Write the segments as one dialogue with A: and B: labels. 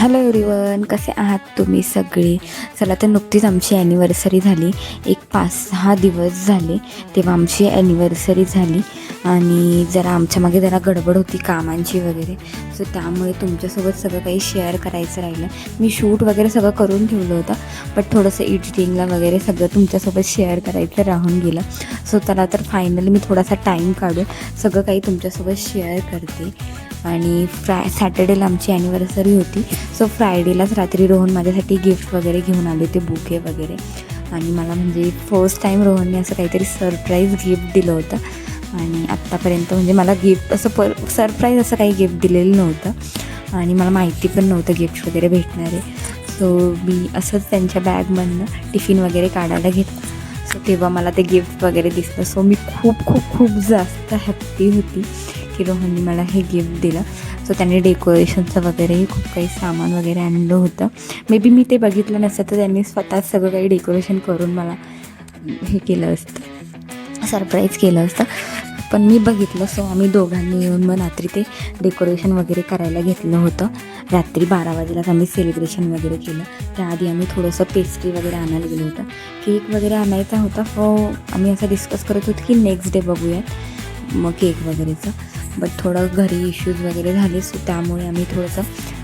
A: Hello everyone, कसे आहात तुम्ही सगळे? चला, तर नुकतीच आमची ॲनिव्हर्सरी झाली. एक 5-6 दिवस झाले तेव्हा आमची ॲनिव्हर्सरी झाली आणि जरा आमच्या मागे जरा गडबड होती कामांची वगैरे. सो त्यामुळे तुमच्यासोबत सगळं काही शेअर करायचं राहिलं. मी शूट वगैरे सगळं करून ठेवलं होतं, बट थोडंसं एडिटिंगला वगैरे सगळं तुमच्यासोबत शेअर करायचं राहून गेलं. सो त्याला तर फायनली मी थोडासा टाईम काढून सगळं काही तुमच्यासोबत शेअर करते. आणि सॅटर्डेला आमची ॲनिव्हर्सरी होती. सो फ्रायडेलाच रात्री रोहन माझ्यासाठी गिफ्ट वगैरे घेऊन आले होते, बुके वगैरे. आणि मला म्हणजे फर्स्ट टाईम रोहनने असं काहीतरी सरप्राईज गिफ्ट दिलं होतं. आणि आत्तापर्यंत म्हणजे मला गिफ्ट असं सरप्राईज असं काही गिफ्ट दिलेलं नव्हतं आणि मला माहिती पण नव्हतं गिफ्ट वगैरे भेटणार आहे. सो मी असंच त्यांच्या बॅगमधनं टिफिन वगैरे काढायला घेतलं. सो तेव्हा मला ते गिफ्ट वगैरे दिसलं. सो मी खूप जास्त हॅप्पी होती की रोहनने मला हे गिफ्ट दिलं. सो त्यांनी डेकोरेशनचं वगैरेही खूप काही सामान वगैरे आणलं होतं. मे बी मी ते बघितलं नसतं तर त्यांनी स्वतःच सगळं काही डेकोरेशन करून मला हे केलं असतं, सरप्राईज केलं असतं. पण मी बघितलं. सो आम्ही दोघांनी येऊन मग रात्री ते डेकोरेशन वगैरे करायला घेतलं होतं. रात्री 12 वाजेलाच आम्ही सेलिब्रेशन वगैरे केलं. त्याआधी आम्ही थोडंसं पेस्ट्री वगैरे आणायला गेलो होतं. केक वगैरे आणायचा होता. सो आम्ही असं डिस्कस करत होतो की नेक्स्ट डे बघूयात मग केक वगैरेचं. बट थोडं घरी इश्यूज वगैरे झाले. सो त्यामुळे आम्ही थोडंसं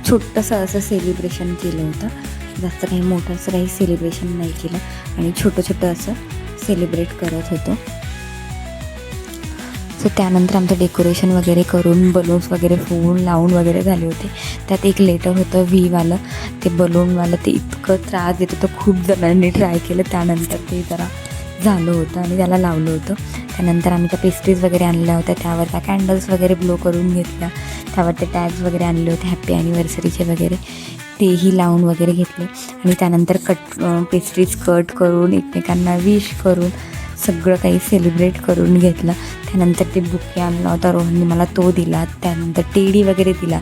A: छोटंसं असं सेलिब्रेशन केलं होतं. जास्त काही मोठं असं काही सेलिब्रेशन नाही केलं आणि छोटं असं सेलिब्रेट करत होतो. सो त्यानंतर आमचं डेकोरेशन वगैरे करून बलून्स वगैरे फूल लावून वगैरे झाले होते. त्यात एक लेटर होतं व्हीवालं, ते बलूनवालं. ते इतकं त्रास देत होतं, खूप जणांनी ट्राय केलं. त्यानंतर ते जरा झालं होतं आणि त्याला लावलं होतं. त्यानंतर आम्ही त्या पेस्ट्रीज वगैरे आणल्या होत्या, त्यावर त्या कॅन्डल्स वगैरे ब्लो करून घेतल्या. त्यावर ते टॅग्स वगैरे आणले होते हॅप्पी ॲनिव्हर्सरीचे वगैरे, तेही लावून वगैरे घेतले. आणि त्यानंतर पेस्ट्रीज कट करून एकमेकांना विश करून सगळं काही सेलिब्रेट करून घेतलं. त्यानंतर ते बुके आणला होता रोहनने, मला तो दिला. त्यानंतर टेडी वगैरे दिला.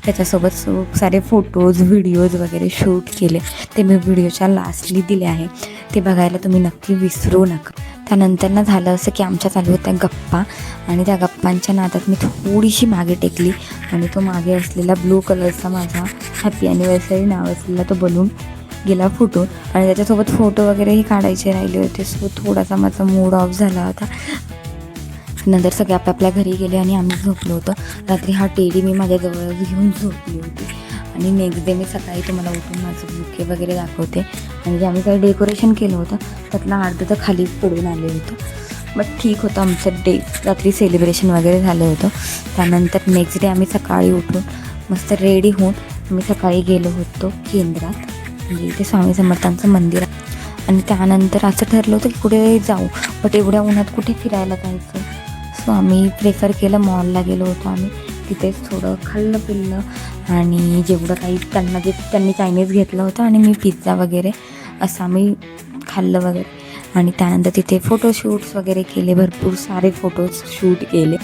A: त्याच्यासोबत खूप सारे फोटोज व्हिडिओज वगैरे शूट केले. ते मी व्हिडिओच्या लास्टली दिले आहे, ते बघायला तुम्ही नक्की विसरू नका. त्यानंतर झालं असं की आमच्या चालू होत्या गप्पा आणि त्या गप्पांच्या नादात मी थोडीशी मागे टेकली आणि तो मागे असलेला ब्लू कलरचा माझा हॅपी ॲनिव्हर्सरी नाव असलेला तो बलून गेला फुटून आणि त्याच्यासोबत फोटो वगैरेही काढायचे राहिले होते. सो थोडासा माझा मूड ऑफ झाला होता. नंतर सगळे आपापल्या घरी गेले आणि आम्ही झोपलो होतो. रात्री हा टेडी मी माझ्याजवळ घेऊन झोपली होती. आणि नेक्स्ट डे मी सकाळी तुम्हाला उठून माझं बुके वगैरे दाखवते. आणि जे आम्ही काही डेकोरेशन केलं होतं त्यातलं अर्धं तर खाली पडून आले होतं. बट ठीक होतं, आमचं रात्री सेलिब्रेशन वगैरे झालं होतं. त्यानंतर नेक्स्ट डे आम्ही सकाळी उठून मस्त रेडी होऊन आम्ही सकाळी गेलो होतो केंद्रात, म्हणजे इथे स्वामी समर्थांचं मंदिर. आणि त्यानंतर असं ठरलं होतं की कुठे जाऊ, बट एवढ्या उन्हात कुठे फिरायला जायचं. सो आम्ही प्रेफर केलं मॉलला गेलो होतो आम्ही. तिथेच थोडं खाल्लं पिल्लं आणि जेवढं काही त्यांनी चायनीज घेतलं होतं आणि मी पिझ्झा वगैरे असं आम्ही खाल्लं वगैरे. आणि त्यानंतर तिथे फोटोशूट्स वगैरे केले, भरपूर सारे फोटोज शूट केले.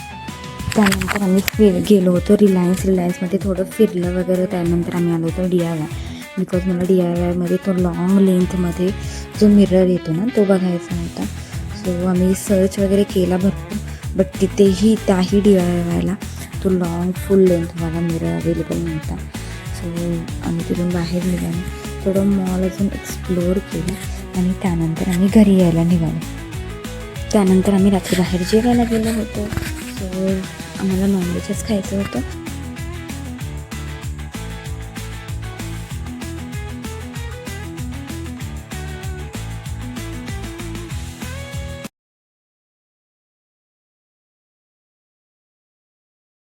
A: त्यानंतर आम्ही गेलो होतो रिलायन्समध्ये थोडं फिरलं वगैरे. त्यानंतर आम्ही आलो होतो DIY, बिकॉज मला DIYमध्ये तो लॉंग लेंथमध्ये जो मिरर येतो ना तो बघायचा होता. सो आम्ही सर्च वगैरे केला भरपूर, बट तिथेही त्याही DIYला तो लॉंग फुल लेंथवाला मिरर अवेलेबल नव्हता. सो आम्ही तिथून बाहेर निघालो, थोडं मॉल अजून एक्सप्लोअर केलं आणि त्यानंतर आम्ही घरी यायला निघालो. त्यानंतर आम्ही रात्री बाहेर जेवायला गेलो होतो. सो आम्हाला नॉनव्हेजच खायचं होतं.